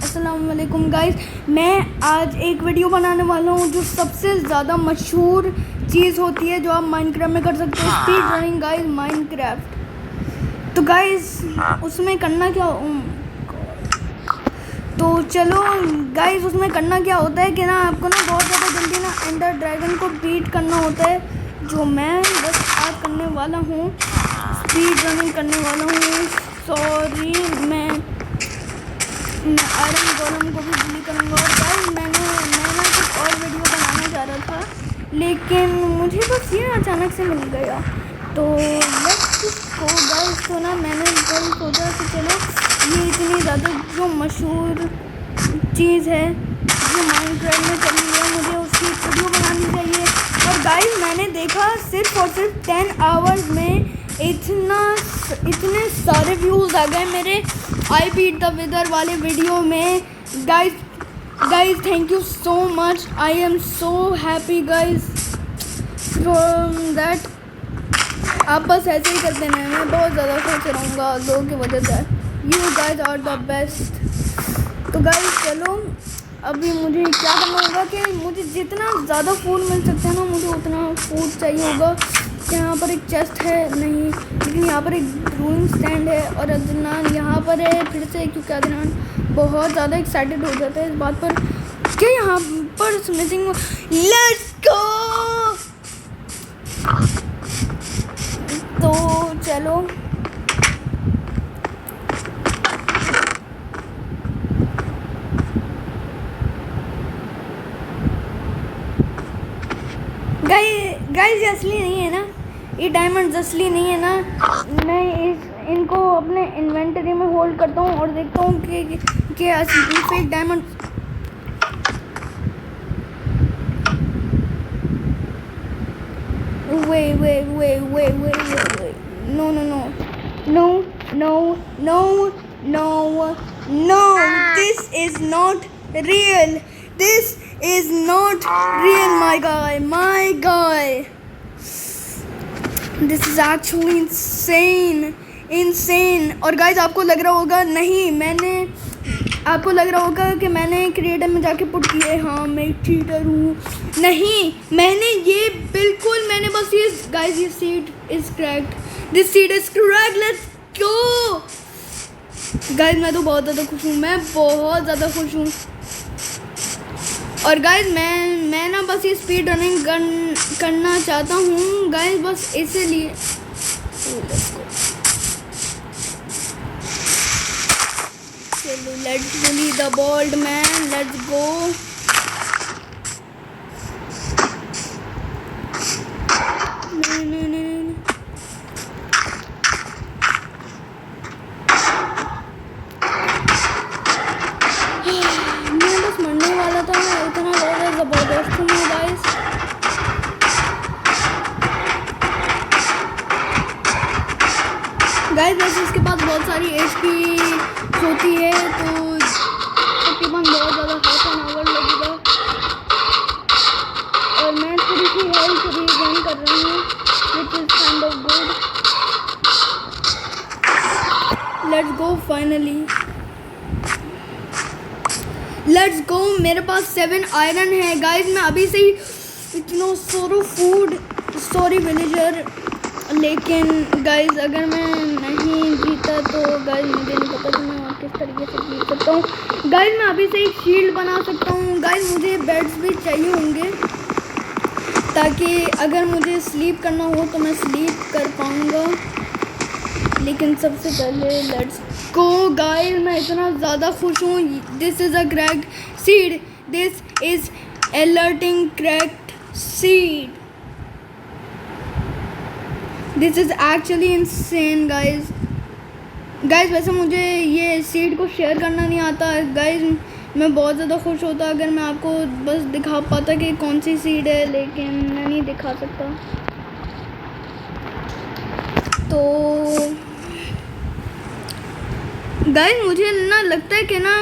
अस्सलाम वालेकुम गाइस। मैं आज एक वीडियो बनाने वाला हूँ जो सबसे ज़्यादा मशहूर चीज़ होती है जो आप माइनक्राफ्ट में कर सकते हो, स्पीड रनिंग गाइस माइनक्राफ्ट। तो गाइस उसमें करना क्या तो चलो गाइस उसमें करना क्या होता है कि ना आपको ना बहुत ज़्यादा जल्दी ना एंडर ड्रैगन को बीट करना होता है, जो मैं बस आज करने वाला हूँ। स्पीड रनिंग करने वाला हूँ। सॉरी मैं आयरन गोलम को भी डिलीट करूँगा। और गाइस मैं ना कुछ और वीडियो बनाना चाह रहा था, लेकिन मुझे बस ये अचानक से मिल गया। तो लेट्स गो गाइस। तो ना मैंने कल सोचा कि चलो ये इतनी ज़्यादा जो मशहूर चीज़ है जो माइनक्राफ्ट में चली है, मुझे उसकी वीडियो बनानी चाहिए। और गाइस मैंने देखा सिर्फ और सिर्फ 10 आवर्स में इतने सारे व्यूज़ आ गए मेरे आई बीट द विदर वाले वीडियो में। Guys thank you so much. I am so happy guys from that. आप बस ऐसे ही करते रहें, मैं बहुत ज़्यादा खुश रहूँगा लोगों की वजह से। You guys are the best. तो गाइस चलो अभी मुझे क्या करना होगा कि मुझे जितना ज़्यादा फूड मिल सकता है ना, मुझे उतना फूड चाहिए होगा। यहाँ पर एक चेस्ट है नहीं, लेकिन यहाँ पर एक ब्रूइंग स्टैंड है और अदनान यहाँ पर है फिर से, क्योंकि अदनान बहुत ज़्यादा एक्साइटेड हो जाता है इस बात पर कि यहाँ पर स्मिथिंग। Let's go. तो चलो गाइस ये असली नहीं है ना, ये डायमंड असली नहीं है ना। मैं इनको अपने इन्वेंटरी में होल्ड करता हूँ और देखता हूँ कि असली fake diamond. We know this is not real. This is not real, my guy. This is actually insane. और गाइज आपको लग रहा होगा कि मैंने क्रिएटर में जाके पुट किए, हाँ मैं चीटर हूँ। नहीं, मैंने बस ये गाइज ये seed is cracked. This seed is cracked. Let's go guys. मैं तो बहुत ज़्यादा खुश हूँ। और गाइज मैं ना बस ये स्पीड रनिंग करना चाहता हूँ गाइज, बस इसीलिए। चलो let's bully the bold man, let's go. नहीं मैं बस मरने वाला था, इतना ज़्यादा ज़बरदस्त हूँ गाइस। वैसे इसके पास बहुत सारी HP होती है, तो तकरीबन बहुत ज़्यादा हाफ एन आवर लगेगा। और मैं थोड़ी सी हेल्थ रीगेन कर रही हूँ, which is kind of good. Let's go finally. Let's go. मेरे पास 7 आयरन है गाइज। मैं अभी से ही इतना सारा फूड, सॉरी विलेजर। लेकिन गाइज अगर मैं नहीं जीता तो गाइज मुझे नहीं पता कि मैं किस तरीके से जीत सकता हूँ। गाइज मैं अभी से एक शील्ड बना सकता हूँ। गाइज मुझे बेड्स भी चाहिए होंगे ताकि अगर मुझे स्लीप करना हो तो मैं स्लीप कर पाऊँगा। लेकिन सबसे पहले लेट्स गो गाइस। मैं इतना ज़्यादा खुश हूँ। This is a cracked seed. This is alerting cracked seed. This is actually insane guys. वैसे मुझे ये सीड को शेयर करना नहीं आता गाइस। मैं बहुत ज़्यादा खुश होता अगर मैं आपको बस दिखा पाता कि कौन सी सीड है, लेकिन मैं नहीं दिखा सकता। तो गाइस मुझे ना लगता है कि ना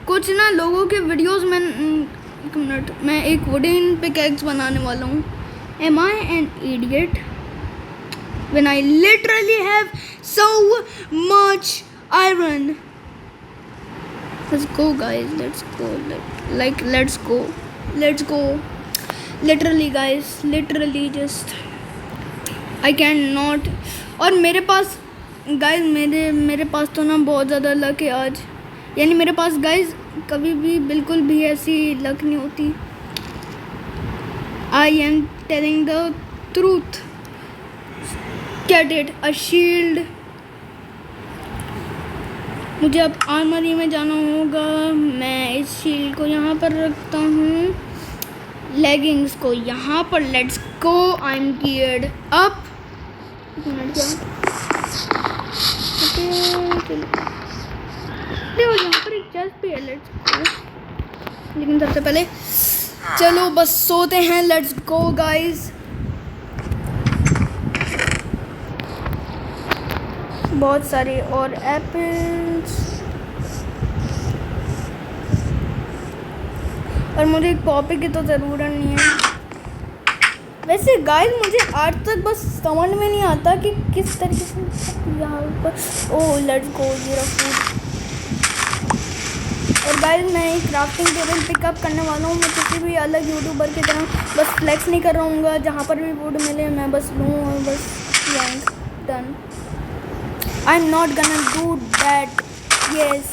कुछ ना लोगों के वीडियोस में एक मिनट, मैं एक वुडन पिकैक्स बनाने वाला हूँ। Am I an idiot? When I literally have so much iron. Let's go guys, let's go. Let's go. Literally guys, literally just I cannot. और मेरे पास गाइज मेरे पास तो ना बहुत ज़्यादा लक है आज, यानी मेरे पास गाइज कभी भी बिल्कुल भी ऐसी लक नहीं होती. I am telling the truth. Get it, a shield. मुझे अब आर्मरी में जाना होगा. मैं इस शील्ड को यहाँ पर रखता हूँ, लेगिंग्स को यहाँ पर. Let's go. I am geared up. देखो यहाँ पर एक चेस्ट भी है. Let's go. लेकिन सबसे पहले चलो बस सोते हैं. Let's go guys. बहुत सारे और एप्पल्स. और मुझे एक पॉपी की तो ज़रूरत नहीं है. वैसे गाइस मुझे आज तक बस समझ में नहीं आता कि किस तरीके से यहाँ पर. ओह लेट्स गो. ये फूड. और गाइस मैं एक क्राफ्टिंग टेबल पिकअप करने वाला हूँ. मैं किसी भी अलग यूट्यूबर की तरह बस फ्लेक्स नहीं कर रहा हूँ. जहाँ पर भी फूड मिले मैं बस लूँ और बस done. I'm not gonna do that. Yes,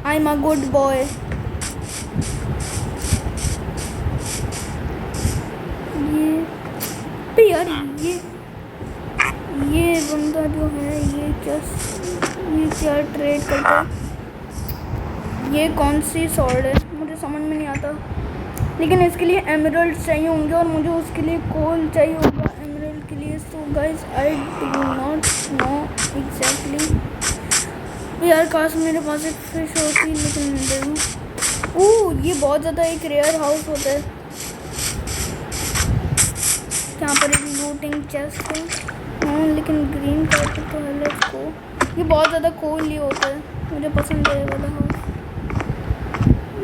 I'm a good boy. यार ये बंदा जो है ये क्या ट्रेड करता है. ये कौन सी सॉर्ड है मुझे समझ में नहीं आता. लेकिन इसके लिए एमरल्ड चाहिए होंगे और मुझे उसके लिए कोल चाहिए होगा एमरल्ड के लिए. So guys I do not know exactly. यार काश मेरे पास एक फिश होती, लेकिन नहीं. ओह ये बहुत ज़्यादा एक रेयर हाउस होता है. यहाँ पर एक लूटिंग चेस्ट है. हाँ लेकिन ग्रीन कलर तो है. Let's go. ये बहुत ज़्यादा कोल ही होता है. मुझे पसंद है वाला हाउस.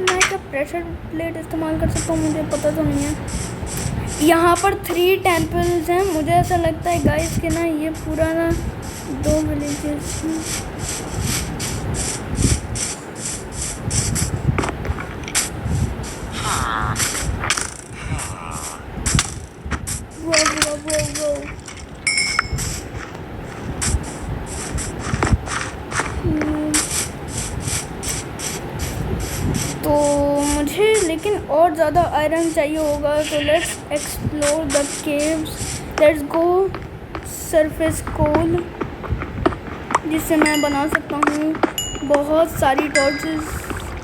मैं क्या प्रेशर प्लेट इस्तेमाल कर सकता हूँ, मुझे पता तो नहीं है. यहाँ पर 3 टेम्पल्स हैं. मुझे ऐसा लगता है गाइस कि ना ये पूरा ना 2 विलेजेस हैं. वो तो मुझे लेकिन और ज़्यादा आयरन चाहिए होगा. तो let's explore the caves. Let's go. Surface coal जिससे मैं बना सकता हूँ बहुत सारी टॉर्चेस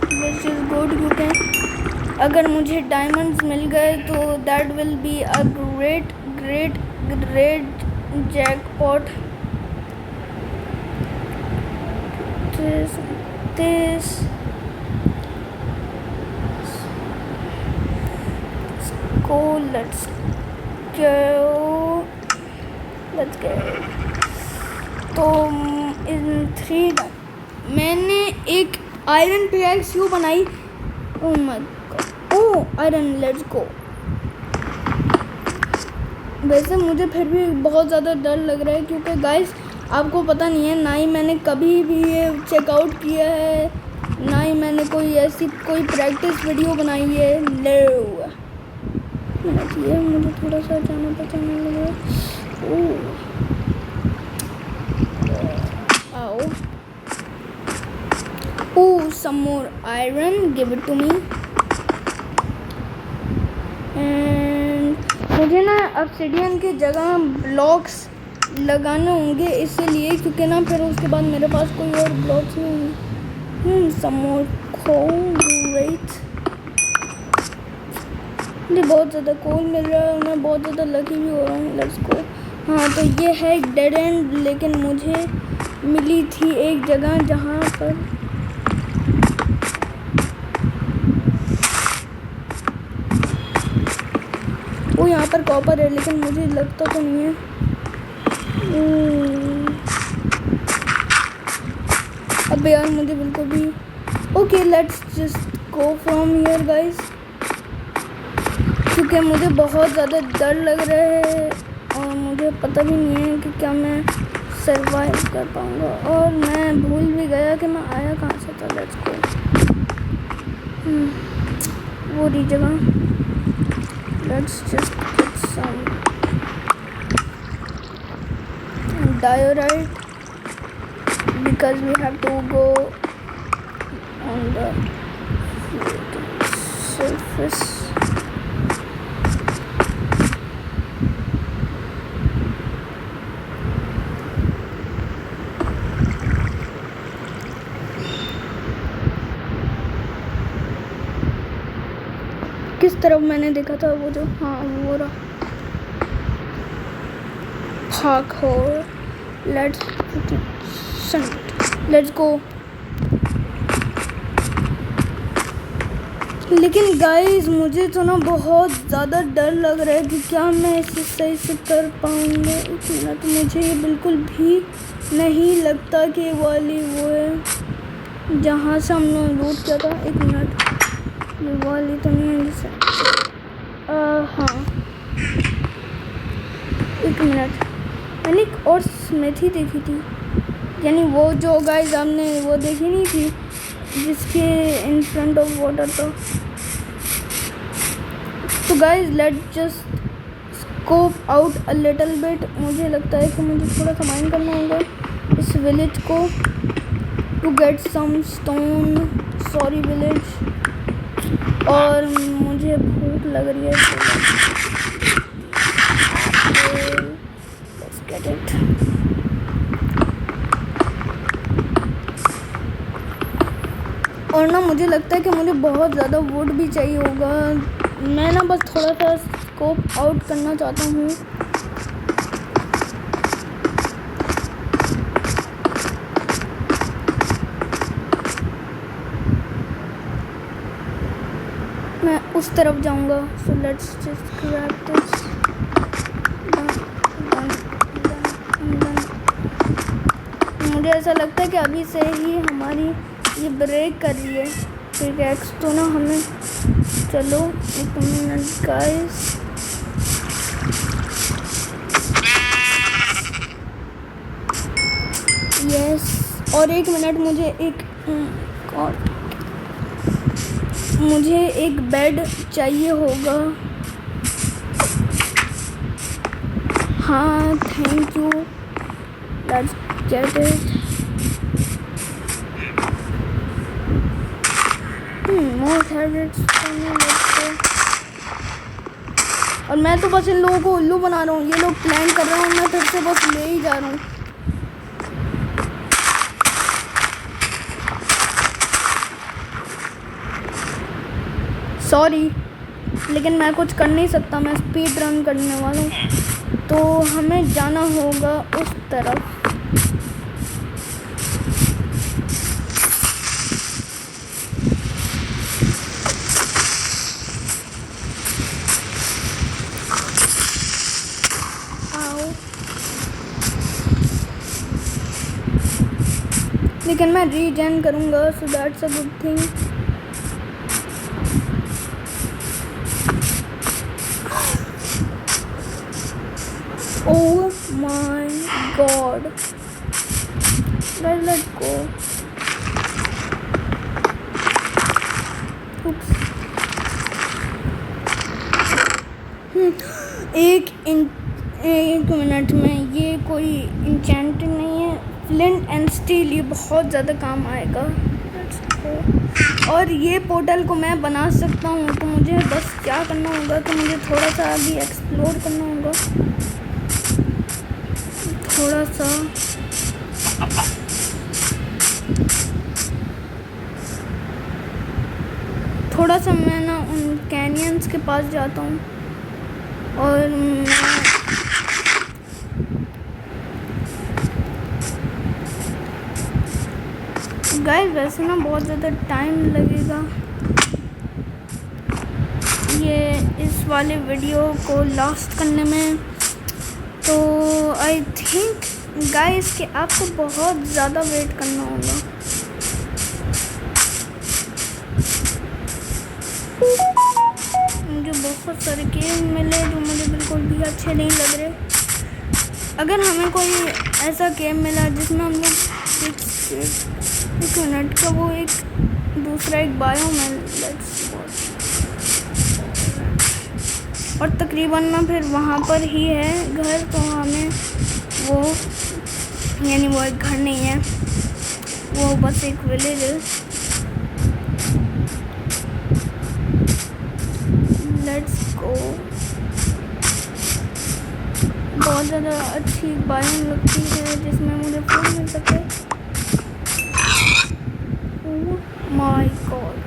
विच इज़ गुड. क्योंकि अगर मुझे डायमंड्स मिल गए तो that will be a great jackpot. this go. Let's go. तो इन 3 मैंने एक आयरन पिकैक्स क्यों बनाई. Oh my God. Oh iron. Let's go. वैसे मुझे फिर भी बहुत ज़्यादा डर लग रहा है क्योंकि गाइस आपको पता नहीं है, ना ही मैंने कभी भी ये चेकआउट किया है, ना ही मैंने कोई ऐसी कोई प्रैक्टिस वीडियो बनाई है. ये मुझे थोड़ा सा जाना पहचाना लग रहा है. Oh some more iron. Give it to me. मुझे ना ऑब्सिडियन की जगह ब्लॉक्स लगाने होंगे इसीलिए, क्योंकि ना फिर उसके बाद मेरे पास कोई और ब्लॉक्स नहीं होंगे. सम मोर कोल. ग्रेट. मुझे बहुत ज़्यादा कोल मिल रहा है और मैं बहुत ज़्यादा लकी भी हो रहा हूँ. Let's go. हाँ तो ये है एक डेड एंड, लेकिन मुझे मिली थी एक जगह जहाँ पर वो यहाँ पर कॉपर है, लेकिन मुझे लगता तो नहीं है. अब यार मुझे बिल्कुल भी. Okay let's just go from here guys, क्योंकि मुझे बहुत ज़्यादा डर लग रहा है और मुझे पता भी नहीं है कि क्या मैं सरवाइव कर पाऊँगा. और मैं भूल भी गया कि मैं आया कहाँ से था. Let's go. वो रही जगह। Let's just get some diorite because we have to go on the surface. किस तरफ मैंने देखा था वो जो, हाँ वो रहा park hole. Let's go. लेकिन गाइस मुझे तो ना बहुत ज़्यादा डर लग रहा है कि क्या मैं इसे सही से कर पाऊँगा। एक मिनट, मुझे ये बिल्कुल भी नहीं लगता कि वाली वो है जहाँ से हमने लूट किया था। एक मिनट, ये वाली तो नहीं है जैसे, हाँ एक मिनट, मैंने एक और स्मिथी देखी थी, यानी वो जो गाइस हमने वो देखी नहीं थी जिसके इन फ्रंट ऑफ वाटर था। तो guys let's just scope out a little bit. मुझे लगता है कि मुझे थोड़ा सा माइन करना होगा इस विलेज को to get some stone. Sorry village, और मुझे भूख लग रही है। Get it. और ना मुझे लगता है कि मुझे बहुत ज़्यादा वुड भी चाहिए होगा। मैं ना बस थोड़ा सा स्कोप आउट करना चाहता हूँ। मैं उस तरफ जाऊँगा। So let's just grab this. मुझे ऐसा लगता है कि अभी से ही हमारी ये ब्रेक कर रही है पिकैक्स तो ना हमें। चलो एक मिनट गाइस, यस, और एक मिनट, मुझे एक बेड चाहिए होगा। हाँ thank you, let's get it. More habits. और मैं तो बस इन लोगों को उल्लू बना रहा हूँ। ये लोग प्लान कर रहे हैं, मैं फिर से बस ले ही जा रहा हूँ। सॉरी, लेकिन मैं कुछ कर नहीं सकता, मैं स्पीड रन करने वाला हूँ। तो हमें जाना होगा उस तरफ। लेकिन मैं रीजन करूँगा, so that's a good thing. Oh my God, let's go. एक मिनट में, ये कोई इंचेंटिंग नहीं है। फ्लिंट एंड स्टील, ये बहुत ज़्यादा काम आएगा। और ये पोर्टल को मैं बना सकता हूँ। तो मुझे बस क्या करना होगा कि मुझे थोड़ा सा आगे एक्सप्लोर करना होगा, थोड़ा सा मैं ना उन कैनियंस के पास जाता हूँ। और गाइस वैसे ना बहुत ज़्यादा टाइम लगेगा ये इस वाले वीडियो को लास्ट करने में। तो आई थिंक गाइस कि आपको बहुत ज़्यादा वेट करना होगा। मुझे बहुत सारे गेम मिले जो मुझे बिल्कुल भी अच्छे नहीं लग रहे। अगर हमें कोई ऐसा गेम मिला जिसमें हम लोग एक मिनट का वो एक दूसरा एक बायोम है। लेट्स और तकरीबन ना फिर वहाँ पर ही है घर, तो हमें वो यानी वो एक घर नहीं है, वो बस एक विलेज है। Let's go. बहुत ज़्यादा अच्छी बायोम लगती है जिसमें मुझे फूड मिल सके। ओह माय गॉड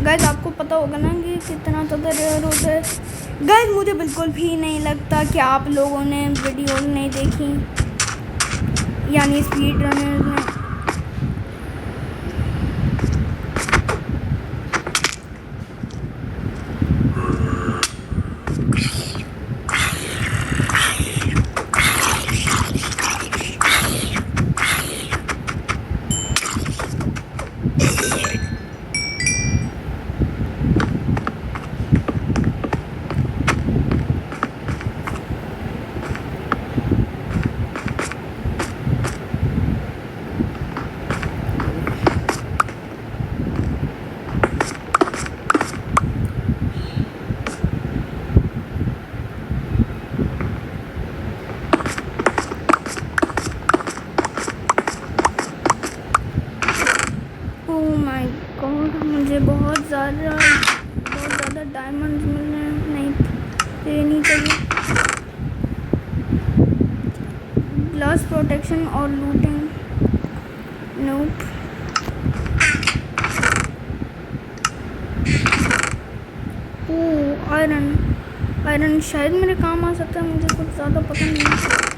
गाइस, आपको पता होगा ना कि कितना ज़्यादा रेयर होता है। गाइस मुझे बिल्कुल भी नहीं लगता कि आप लोगों ने वीडियो नहीं देखी, यानी स्पीड रनर में। मुझे बहुत ज़्यादा डायमंड्स मिलने नहीं देनी चाहिए। ग्लास प्रोटेक्शन और लूटिंग, नोप। ओह आयरन शायद मेरे काम आ सकता है, मुझे कुछ ज़्यादा पता नहीं है।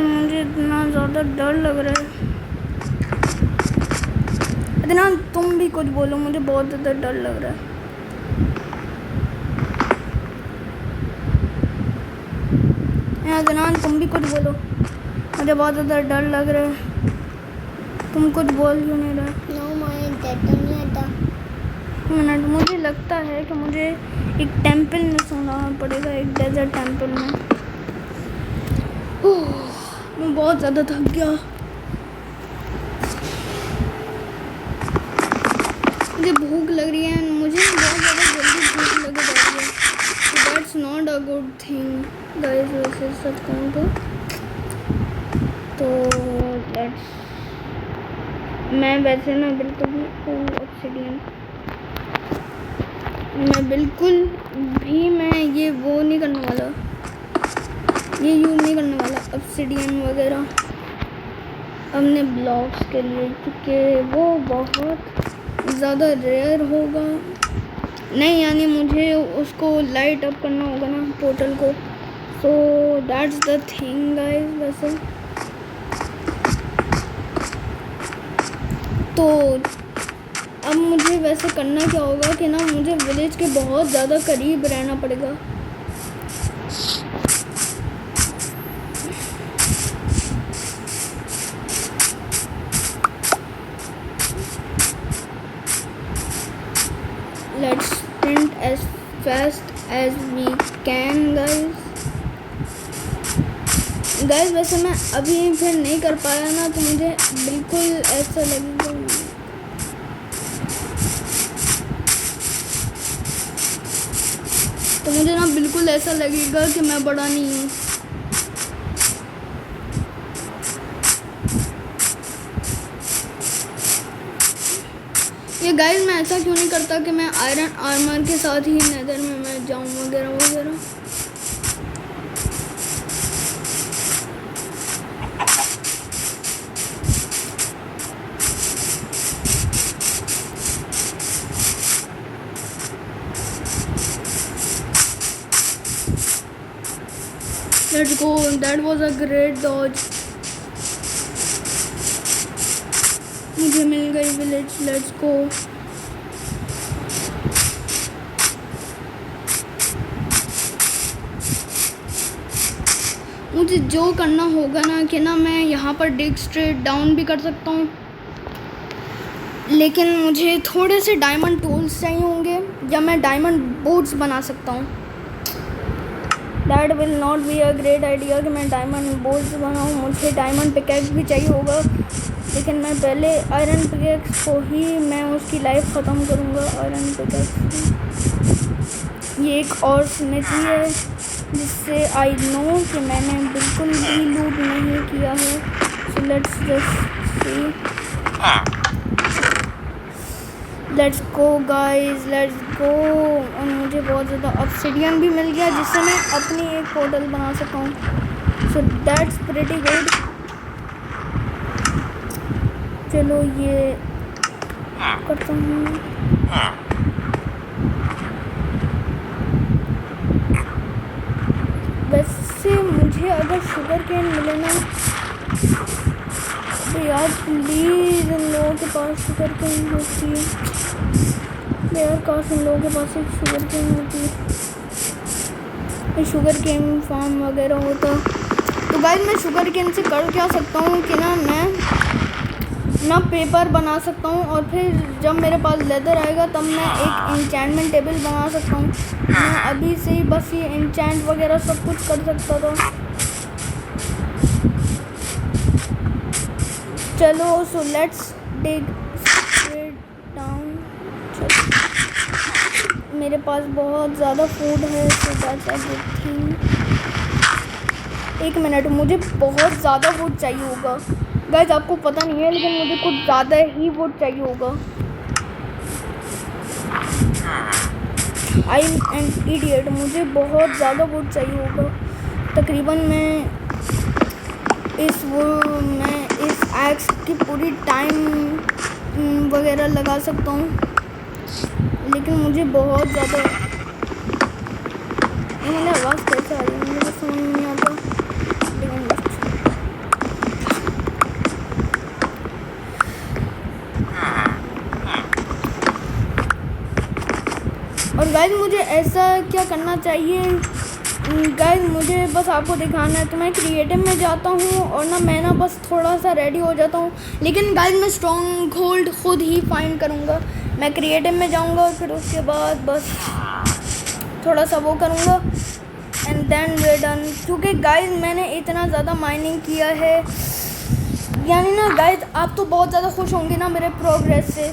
मुझे इतना ज़्यादा डर लग रहा है। इतना तुम भी कुछ बोलो, मुझे बहुत ज़्यादा डर लग रहा है। अदनान तुम भी कुछ बोलो, मुझे बहुत ज़्यादा डर लग रहा है। तुम कुछ बोल क्यों नहीं रहे? नो मुझे डर नहीं आता। मिनट, मुझे लगता है कि मुझे एक टेंपल में सोना पड़ेगा, एक डेजर्ट टेंपल में। मैं बहुत ज़्यादा थक गया। मुझे भूख लग रही है, मुझे बहुत ज़्यादा जल्दी भूख लग रही है। That's not a good thing guys, वैसे सच कहूँ तो लेट्स, मैं वैसे ना बिल्कुल भी ऑब्सिडियन, मैं बिल्कुल भी मैं ये वो नहीं करने वाला, ये यूज़ नहीं करने वाला ऑब्सिडियन वगैरह अपने ब्लॉक्स के लिए, क्योंकि वो बहुत ज़्यादा रेयर होगा। नहीं यानी मुझे उसको लाइट अप करना होगा ना पोर्टल को, so that's the thing guys. वैसे तो अब मुझे वैसे करना क्या होगा कि ना मुझे विलेज के बहुत ज़्यादा करीब रहना पड़ेगा। Let's sprint as fast as we can guys। वैसे मैं अभी फिर नहीं कर पाया ना, तो मुझे बिल्कुल ऐसा लगेगा, तो मुझे ना बिल्कुल ऐसा लगेगा कि मैं बड़ा नहीं हूँ। ये गाइस मैं ऐसा क्यों नहीं करता कि मैं आयरन आर्मर के साथ ही नेदर में मैं जाऊँ वगैरह वगैरह। Let's go, that was a great dodge। मुझे मिल गई विलेज, लेट्स गो। मुझे जो करना होगा ना कि ना मैं यहाँ पर डिग स्ट्रेट डाउन भी कर सकता हूँ, लेकिन मुझे थोड़े से डायमंड टूल्स चाहिए होंगे या मैं डायमंड बोट्स बना सकता हूँ। That will not be a great idea कि मैं डायमंड बोट्स बनाऊँ। मुझे डायमंड पिकैक्स भी चाहिए होगा, लेकिन मैं पहले आयरन पिकैक्स को ही मैं उसकी लाइफ ख़त्म करूँगा। आयरन पिकैक्स ये एक और स्मिथी है जिससे आई नो कि मैंने बिल्कुल भी लूट नहीं किया है। So let's just see, let's go guys, let's go. और मुझे बहुत ज़्यादा ऑब्सिडियन भी मिल गया जिससे मैं अपनी एक पोर्टल बना सकता हूँ। So that's pretty good. चलो ये करता हूँ। वैसे मुझे अगर शुगर केन मिले ना तो यार प्लीज़ इन लोगों के पास शुगर केन होती है यार, काश इन लोगों के पास एक शुगर केन होती है, शुगर केन फार्म वगैरह होता। तो गाइस मैं शुगर केन से कर क्या सकता हूँ कि ना मैं ना पेपर बना सकता हूँ, और फिर जब मेरे पास लेदर आएगा तब मैं एक इंचेंटमेंट टेबल बना सकता हूँ। मैं अभी से ही बस ये इंचेंट वगैरह सब कुछ कर सकता था। चलो so let's dig straight down. मेरे पास बहुत ज़्यादा फूड है, so that's a good thing. एक मिनट, मुझे बहुत ज़्यादा वुड चाहिए होगा गाइस, आपको पता नहीं है लेकिन मुझे कुछ ज़्यादा ही वुड चाहिए होगा। आई एम इडियट, मुझे बहुत ज़्यादा वुड चाहिए होगा। तकरीबन मैं इस एक्स की पूरी टाइम वगैरह लगा सकता हूँ, लेकिन मुझे बहुत ज़्यादा मैंने आवाज़ कैसे आ रही है मुझे समझ नहीं आता। और गाइस मुझे ऐसा क्या करना चाहिए गाइस, मुझे बस आपको दिखाना है। तो मैं क्रिएटिव में जाता हूँ और ना मैं ना बस थोड़ा सा रेडी हो जाता हूँ, लेकिन गाइस मैं स्ट्रॉन्ग होल्ड खुद ही फाइंड करूँगा। मैं क्रिएटिव में जाऊँगा और फिर उसके बाद बस थोड़ा सा वो करूँगा एंड देन वे डन। क्योंकि गाइस मैंने इतना ज़्यादा माइनिंग किया है, यानी ना गाइस आप तो बहुत ज़्यादा खुश होंगे ना मेरे प्रोग्रेस से।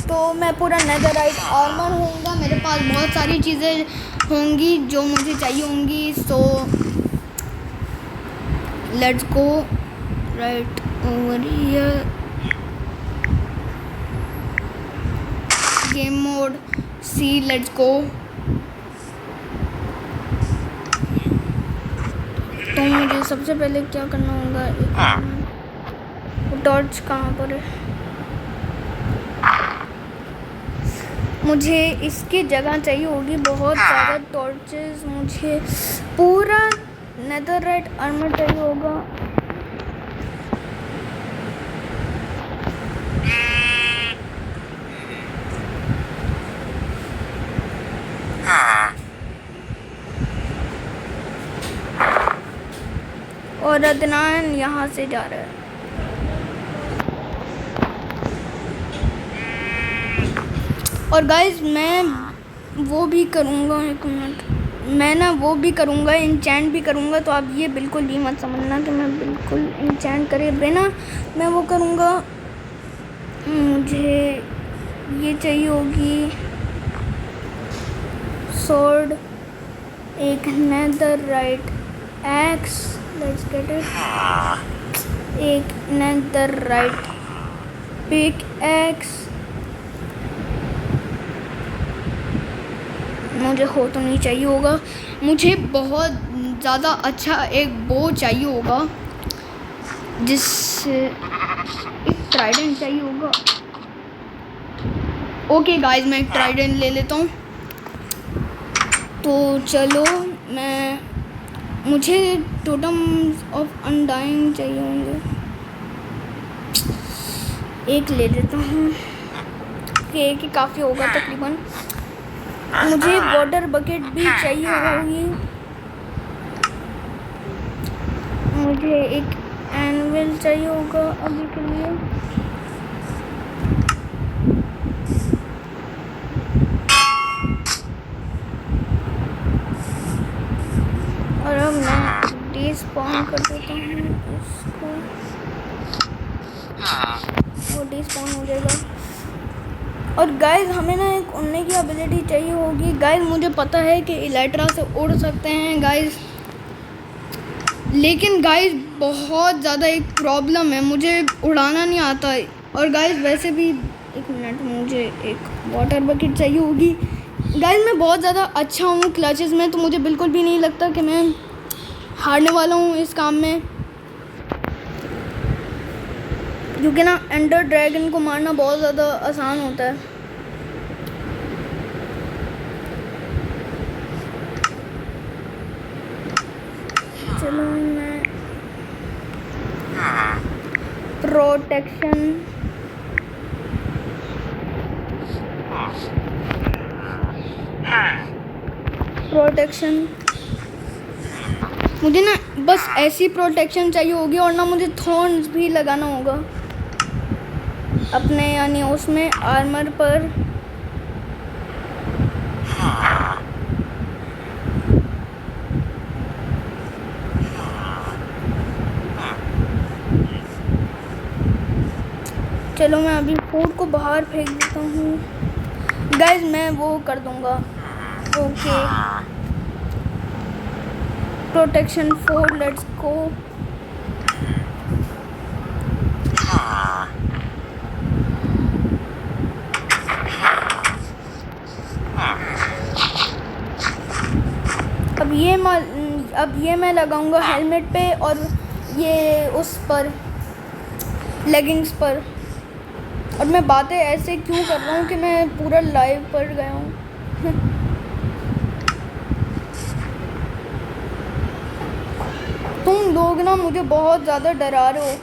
तो मैं पूरा नेदरराइट आर्मर होऊंगा, मेरे पास बहुत सारी चीज़ें होंगी जो मुझे चाहिए होंगी। So let's go right over here, game mode C, let's go. तो मुझे सबसे पहले क्या करना होगा, टॉर्च कहाँ पर है? मुझे इसकी जगह चाहिए होगी बहुत ज़्यादा टॉर्चेस। मुझे पूरा नेदरराइट आर्मर चाहिए होगा। और अदनान यहाँ से जा रहा है। और गाइस मैं वो भी करूँगा, एक मिनट, मैं ना वो भी करूँगा, इंचेंट भी करूँगा। तो आप ये बिल्कुल ये मत समझना कि मैं बिल्कुल इंचेंट करे बिना मैं वो करूँगा। मुझे ये चाहिए होगी स्वॉर्ड, एक netherite x, let's get it, एक नेदरराइट पिक एक्स। मुझे हो तो नहीं चाहिए होगा, मुझे बहुत ज़्यादा अच्छा एक बो चाहिए होगा, जिससे एक ट्राइडेंट चाहिए होगा। ओके गाइस मैं एक ट्राइडेंट ले लेता हूँ। तो चलो मुझे टोटम ऑफ अनडाइंग चाहिए होंगे। एक ले लेता हूँ कि एक ही काफ़ी होगा तकरीबन। मुझे वाटर बकेट भी चाहिए होगी। मुझे एक एनविल चाहिए होगा अभी के लिए। और अब मैं डिस्पॉन कर देता हूँ इसको, वो डिस्पॉन हो जाएगा। और गाइस हमें ना एक उड़ने की एबिलिटी चाहिए होगी। गाइस मुझे पता है कि इलेक्ट्रा से उड़ सकते हैं गाइस, लेकिन गाइस बहुत ज़्यादा एक प्रॉब्लम है, मुझे उड़ाना नहीं आता है। और गाइस वैसे भी एक मिनट, मुझे एक वाटर बकेट चाहिए होगी। गाइस मैं बहुत ज़्यादा अच्छा हूँ क्लचेस में, तो मुझे बिल्कुल भी नहीं लगता कि मैं हारने वाला हूँ इस काम में, क्योंकि ना एंडर ड्रैगन को मारना बहुत ज़्यादा आसान होता है। चलो मैं प्रोटेक्शन मुझे ना बस ऐसी प्रोटेक्शन चाहिए होगी। और ना मुझे थॉर्न्स भी लगाना होगा अपने, यानी उसमें आर्मर पर। चलो मैं अभी फूड को बाहर फेंक देता हूँ। गाइस मैं वो कर दूँगा, ओके। Protection 4, let's go. अब ये मैं लगाऊंगा हेलमेट पे, और ये उस पर लेगिंग्स पर। और मैं बातें ऐसे क्यों कर रहा हूँ कि मैं पूरा लाइव पढ़ गया हूँ। तुम लोग ना मुझे बहुत ज़्यादा डरा रहे हो।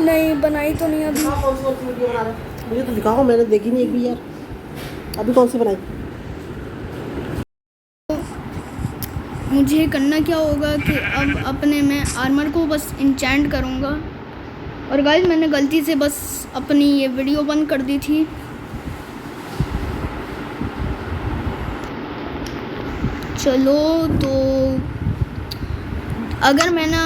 नहीं बनाई तो नहीं अभी। कौन सी वीडियो बना रहे हो? मुझे तो दिखाओ, मैंने देखी नहीं एक भी यार। अभी कौन सी बनाई? मुझे करना क्या होगा कि अब अपने मैं आर्मर को बस इंचेंट करूँगा। और गाइस मैंने गलती से बस अपनी ये वीडियो बंद कर दी थी। चलो तो अगर मैंने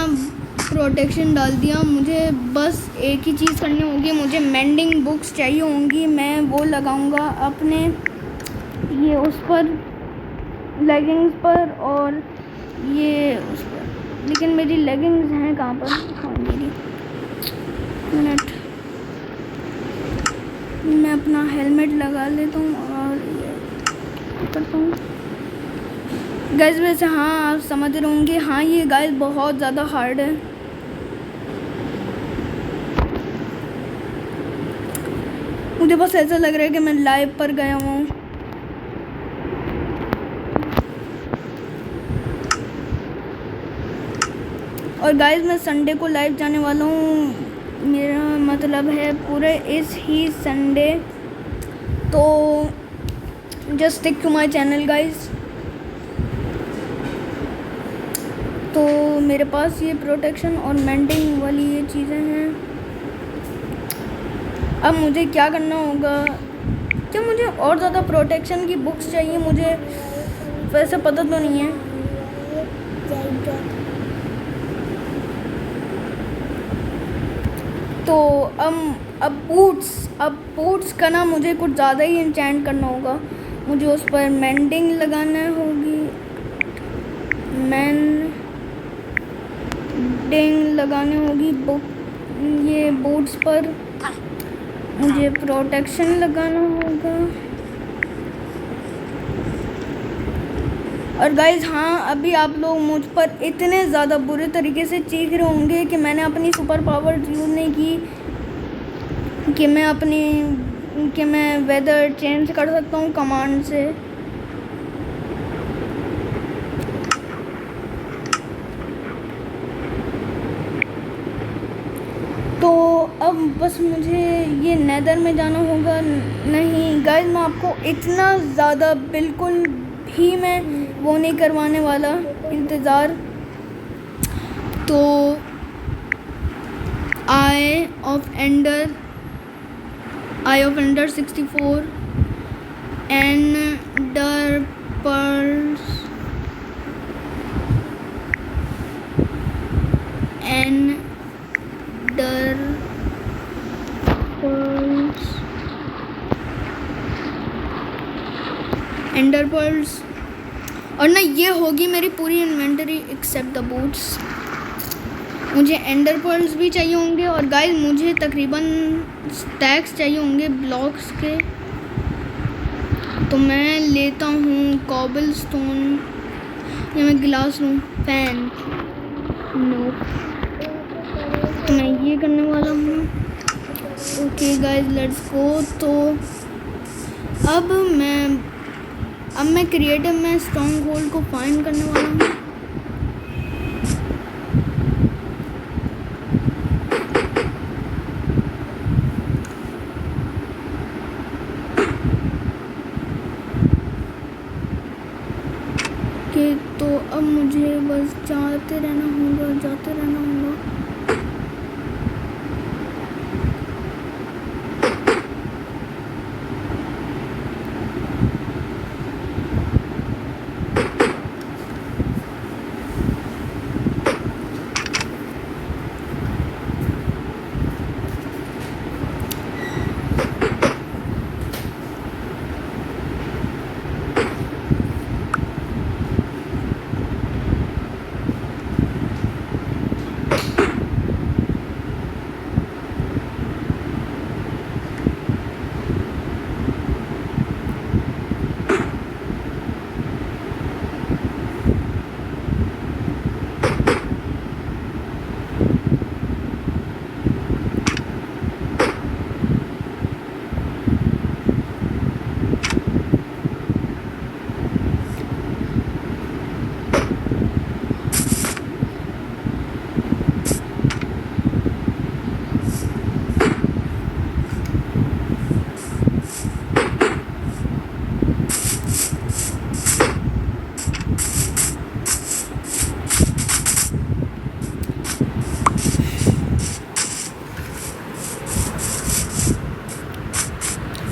प्रोटेक्शन डाल दिया, मुझे बस एक ही चीज़ करनी होगी। मुझे मेंडिंग बुक्स चाहिए होंगी, मैं वो लगाऊंगा अपने ये उस पर लेगिंग्स पर, और ये उस पर। लेकिन मेरी लेगिंग्स हैं कहाँ पर? हाँ मेरी, मिनट, मैं अपना हेलमेट लगा लेता हूँ और ये करता हूँ। गाइस वैसे हाँ आप समझ रहे होंगे, हाँ ये गाइस बहुत ज़्यादा हार्ड है। मुझे बस ऐसा लग रहा है कि मैं लाइव पर गया हूँ। और गाइस मैं संडे को लाइव जाने वाला हूँ, मेरा मतलब है पूरे इस ही संडे। तो just stick to my channel guys. तो मेरे पास ये प्रोटेक्शन और मेंटेन वाली ये चीज़ें हैं। अब मुझे क्या करना होगा? क्या मुझे और ज़्यादा प्रोटेक्शन की बुक्स चाहिए? मुझे वैसे पता तो नहीं है। तो अब बूट्स का ना मुझे कुछ ज़्यादा ही इंचेंट करना होगा। मुझे उस पर मेंडिंग लगाना होगी, मेंडिंग लगानी होगी ये बूट्स पर। मुझे प्रोटेक्शन लगाना होगा। और गाइस हाँ अभी आप लोग मुझ पर इतने ज़्यादा बुरे तरीके से चीख रहे होंगे कि मैंने अपनी सुपर पावर यूज़ नहीं की। कि मैं वेदर चेंज कर सकता हूँ कमांड से। तो अब बस मुझे ये नेदर में जाना होगा। नहीं गाइस, मैं आपको इतना ज़्यादा बिल्कुल भी मैं वो नहीं करवाने वाला इंतज़ार। तो eye of ender 64 ender pearls ender pearls और ना ये होगी मेरी पूरी इन्वेंटरी एक्सेप्ट द बूट्स। मुझे एंडर पर्ल्स भी चाहिए होंगे और गाइस मुझे तकरीबन स्टैक्स चाहिए होंगे ब्लॉक्स के। तो मैं लेता हूँ कॉबल स्टोन या मैं गिलास लूँ, फैन नो, तो मैं ये करने वाला हूँ। Okay guys let's go. तो अब मैं क्रिएटिव में स्ट्रॉन्ग होल्ड को फाइंड करने वाला हूँ। तो अब मुझे बस जाते रहना होगा।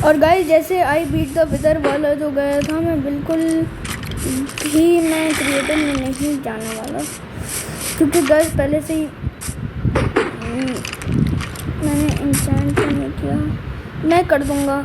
और गाइस जैसे आई बीट द विदर वाला जो गया था, मैं बिल्कुल भी मैं क्रिएटर में नहीं जाने वाला, क्योंकि गाइस पहले से ही मैंने इंसान तो नहीं किया, मैं कर दूंगा।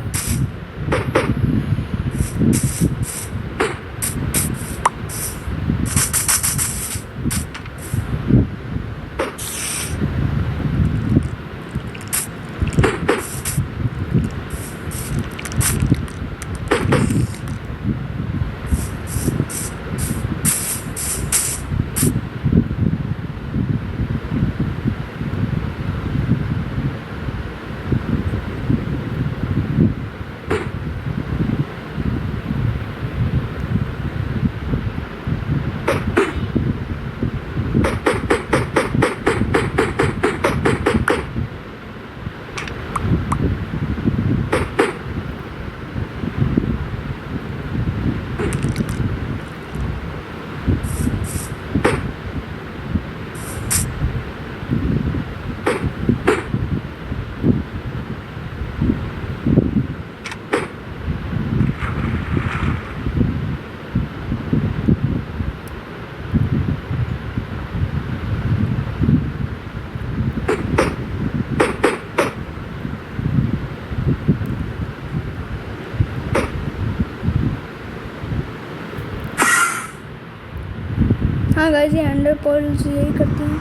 हाँ गाइस, ये अंडर पर्ल्स यही करती हैं।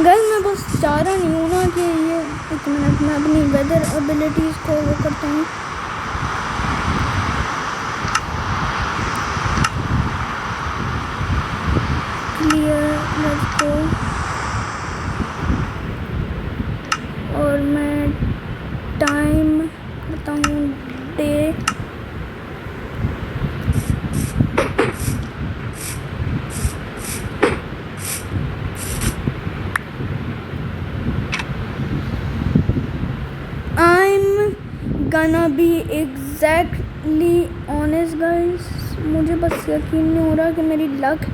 गाइस मैं बस चाह रहा नहीं हूँ ना कि ये एक मिनट में अपनी वेदर एबिलिटीज़ को वो करता हूँ। Gonna be exactly honest guys. मुझे बस यकीन नहीं हो रहा कि मेरी लक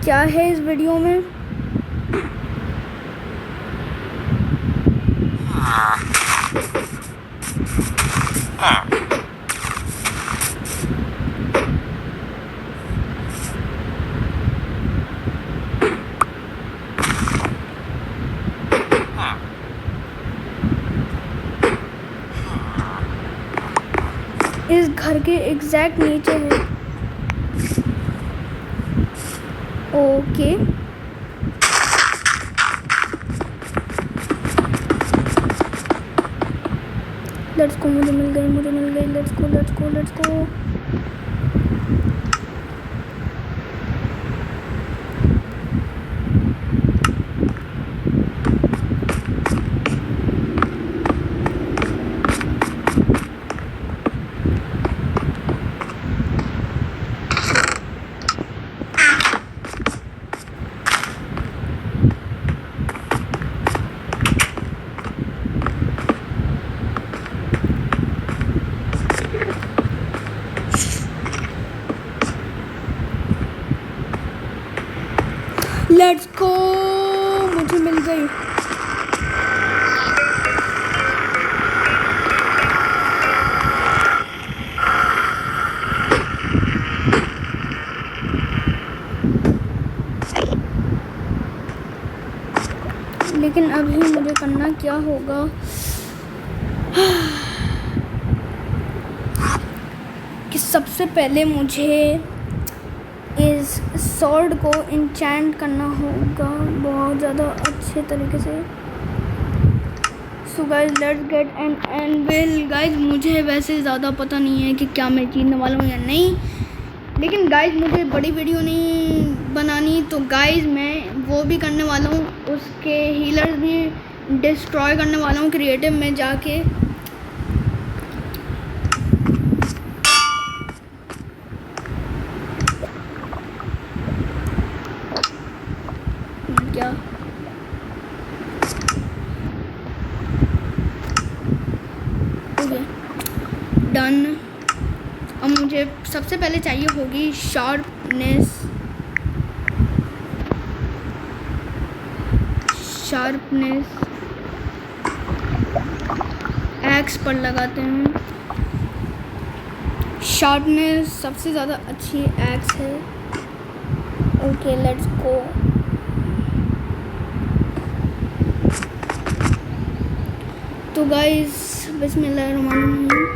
क्या है इस वीडियो में। इस घर के एग्जैक्ट नीचे है। Okay let's go. मुझे मिल गई। Let's go. लेट्स गो, मुझे मिल गई। लेकिन अभी मुझे करना क्या होगा? कि सबसे पहले मुझे इस सॉर्ड को इंचेंट करना होगा बहुत ज़्यादा अच्छे तरीके से। So guys let's get an anvil. Guys मुझे वैसे ज़्यादा पता नहीं है कि क्या मैं जीतने वाला हूँ या नहीं, लेकिन गाइज मुझे बड़ी वीडियो नहीं बनानी, तो गाइज मैं वो भी करने वाला हूँ, उसके हीलर्स भी डिस्ट्रॉय करने वाला हूँ क्रिएटिव में जाके। क्या डन। अब मुझे सबसे पहले चाहिए होगी शार्पनेस। एक्स पर लगाते हैं। शार्पनेस सबसे ज़्यादा अच्छी एक्स है। Okay let's go. तो गाइस बिस्मिल्लाहिर्रहमानिर्रहीम।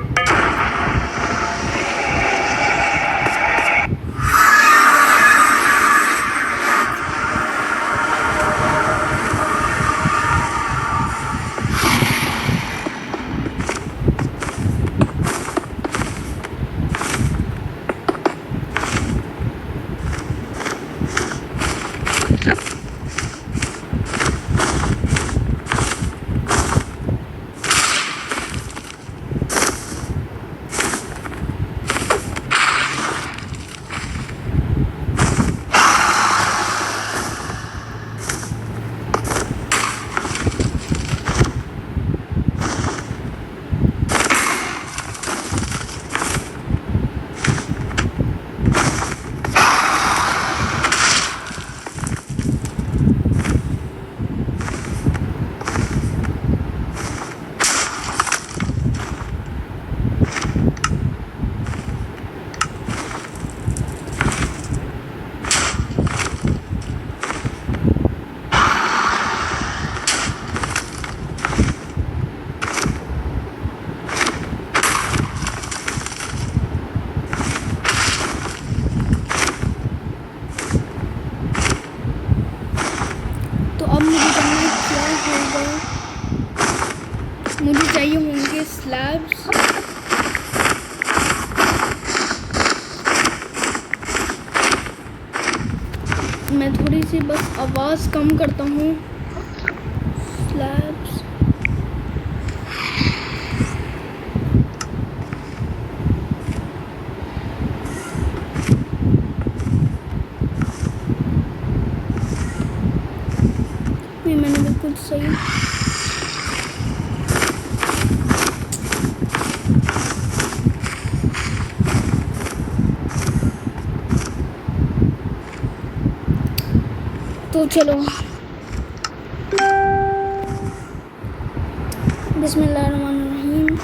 मुझे चाहिए होंगे स्लैब्स। मैं थोड़ी सी बस आवाज़ कम करता हूँ। स्लैब्स ये मैंने बिल्कुल सही तो चलो बिस्मिल्लाहिर्रहमानिर्रहीम।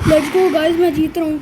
लेट्स गो गाइस, मैं जीत रहा हूँ।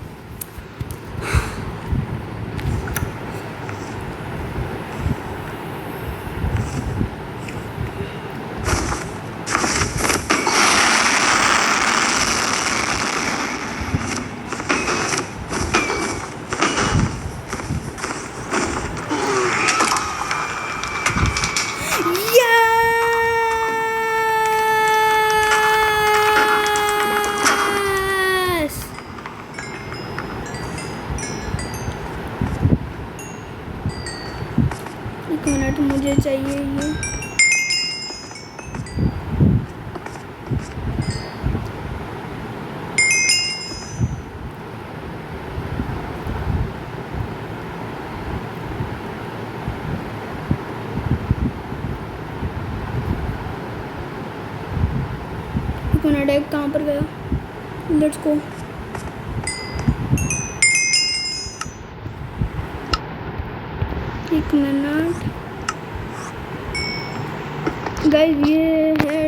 एक मिनट, मुझे चाहिए ये। एक मिनट, एक कहाँ पर गया? Let's go. एक मिनट गाइस, ये है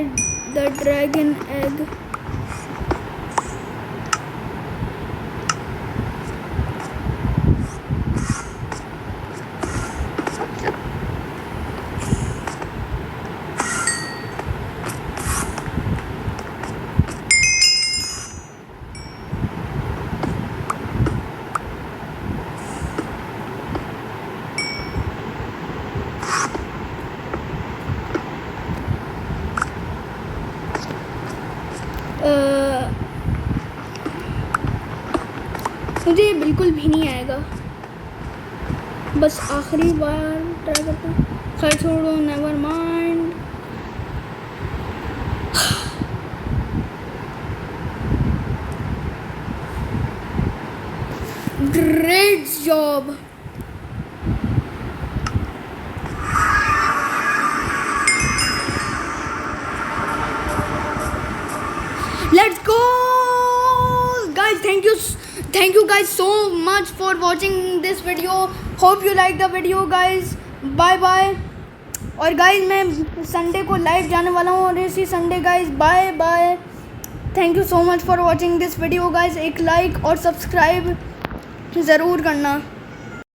द ड्रैगन एग। मुझे ये बिल्कुल भी नहीं आएगा, बस आखिरी बार ट्राई करता हूँ। खैर छोड़ो, never mind. Great job. Let's go guys, thank you guys so much for watching this video. Hope you like the video guys. Bye bye. और guys, मैं संडे को लाइव जाने वाला हूँ, और इसी Sunday guys, bye bye. Thank you so much for watching this video guys. एक like और सब्सक्राइब ज़रूर करना।